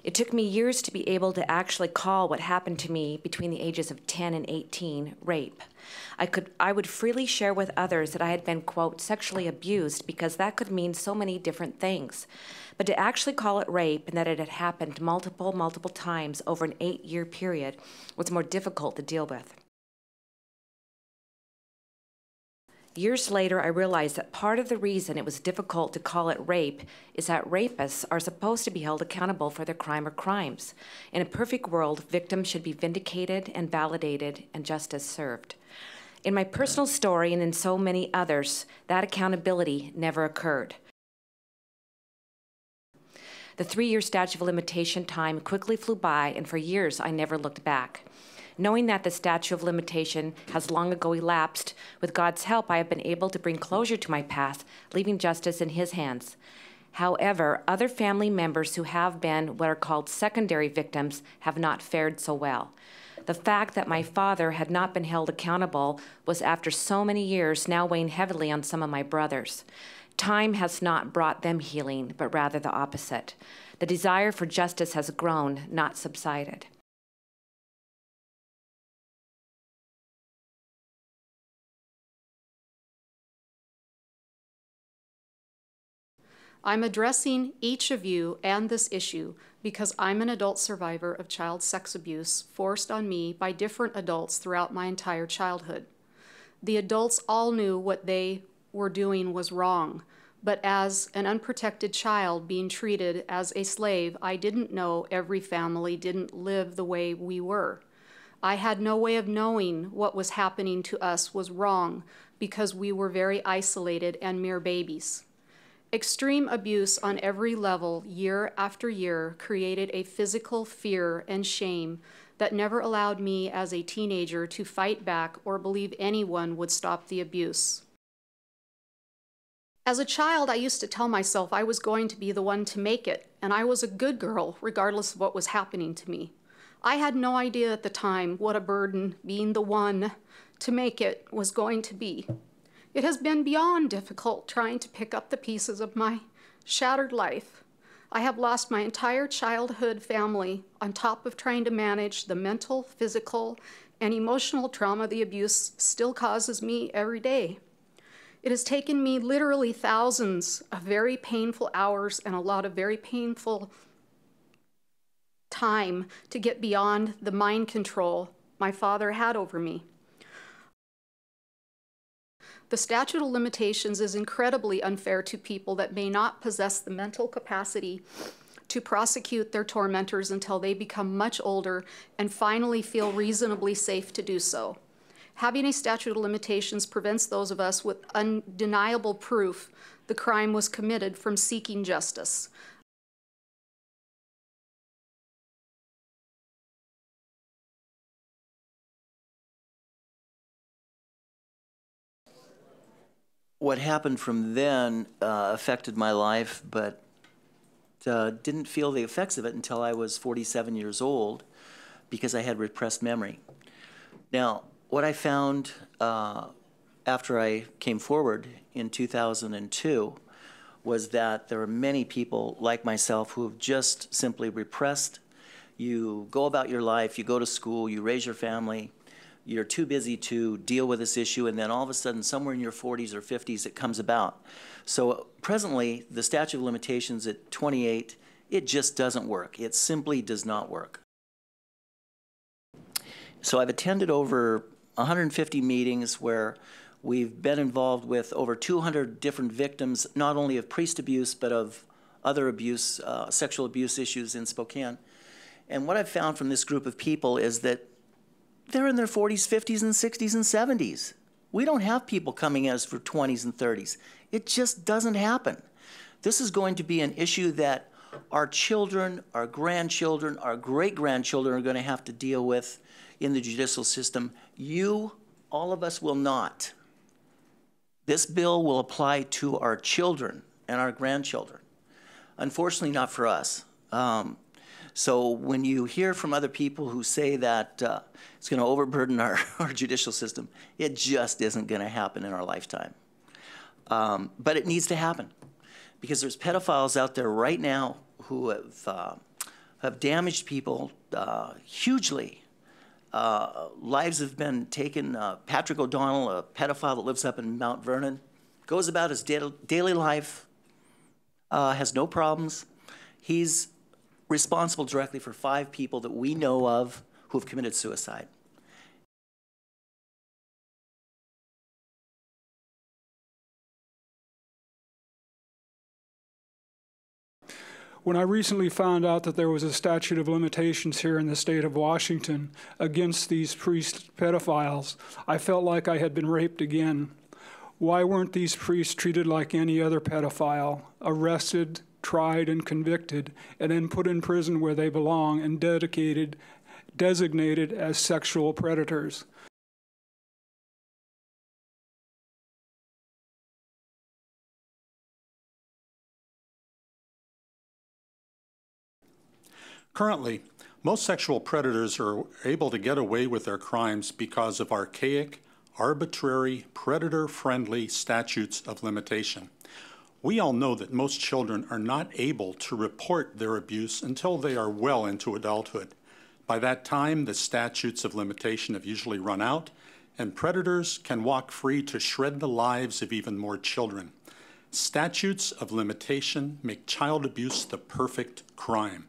It took me years to be able to actually call what happened to me between the ages of 10 and 18 rape. I would freely share with others that I had been, quote, sexually abused, because that could mean so many different things. But to actually call it rape and that it had happened multiple times over an 8-year period was more difficult to deal with. Years later, I realized that part of the reason it was difficult to call it rape is that rapists are supposed to be held accountable for their crime or crimes. In a perfect world, victims should be vindicated and validated and justice served. In my personal story and in so many others, that accountability never occurred. The 3-year statute of limitation time quickly flew by, and for years I never looked back. Knowing that the statute of limitation has long ago elapsed, with God's help, I have been able to bring closure to my past, leaving justice in His hands. However, other family members who have been what are called secondary victims have not fared so well. The fact that my father had not been held accountable was, after so many years, now weighing heavily on some of my brothers. Time has not brought them healing, but rather the opposite. The desire for justice has grown, not subsided. I'm addressing each of you and this issue because I'm an adult survivor of child sex abuse forced on me by different adults throughout my entire childhood. The adults all knew what they were doing was wrong, but as an unprotected child being treated as a slave, I didn't know every family didn't live the way we were. I had no way of knowing what was happening to us was wrong because we were very isolated and mere babies. Extreme abuse on every level, year after year, created a physical fear and shame that never allowed me as a teenager to fight back or believe anyone would stop the abuse. As a child, I used to tell myself I was going to be the one to make it, and I was a good girl regardless of what was happening to me. I had no idea at the time what a burden being the one to make it was going to be. It has been beyond difficult trying to pick up the pieces of my shattered life. I have lost my entire childhood family on top of trying to manage the mental, physical, and emotional trauma the abuse still causes me every day. It has taken me literally thousands of very painful hours and a lot of very painful time to get beyond the mind control my father had over me. The statute of limitations is incredibly unfair to people that may not possess the mental capacity to prosecute their tormentors until they become much older and finally feel reasonably safe to do so. Having a statute of limitations prevents those of us with undeniable proof the crime was committed from seeking justice. What happened from then affected my life, but didn't feel the effects of it until I was 47 years old because I had repressed memory. Now, what I found after I came forward in 2002 was that there are many people like myself who have just simply repressed. You go about your life, you go to school, you raise your family, you're too busy to deal with this issue, and then all of a sudden, somewhere in your 40s or 50s, it comes about. So presently, the statute of limitations at 28, it just doesn't work. It simply does not work. So I've attended over 150 meetings where we've been involved with over 200 different victims, not only of priest abuse, but of other abuse, sexual abuse issues in Spokane. And what I've found from this group of people is that they're in their 40s, 50s, and 60s, and 70s. We don't have people coming at us for 20s and 30s. It just doesn't happen. This is going to be an issue that our children, our grandchildren, our great-grandchildren are going to have to deal with in the judicial system. You, all of us, will not. This bill will apply to our children and our grandchildren. Unfortunately, not for us. So when you hear from other people who say that it's going to overburden our judicial system, it just isn't going to happen in our lifetime. But it needs to happen because there's pedophiles out there right now who have have damaged people hugely. Lives have been taken. Patrick O'Donnell, a pedophile that lives up in Mount Vernon, goes about his daily life, has no problems. He's responsible directly for 5 people that we know of who have committed suicide. When I recently found out that there was a statute of limitations here in the state of Washington against these priest pedophiles, I felt like I had been raped again. Why weren't these priests treated like any other pedophile, arrested, tried, and convicted, and then put in prison where they belong and designated as sexual predators? Currently, most sexual predators are able to get away with their crimes because of archaic, arbitrary, predator-friendly statutes of limitation. We all know that most children are not able to report their abuse until they are well into adulthood. By that time, the statutes of limitation have usually run out, and predators can walk free to shred the lives of even more children. Statutes of limitation make child abuse the perfect crime.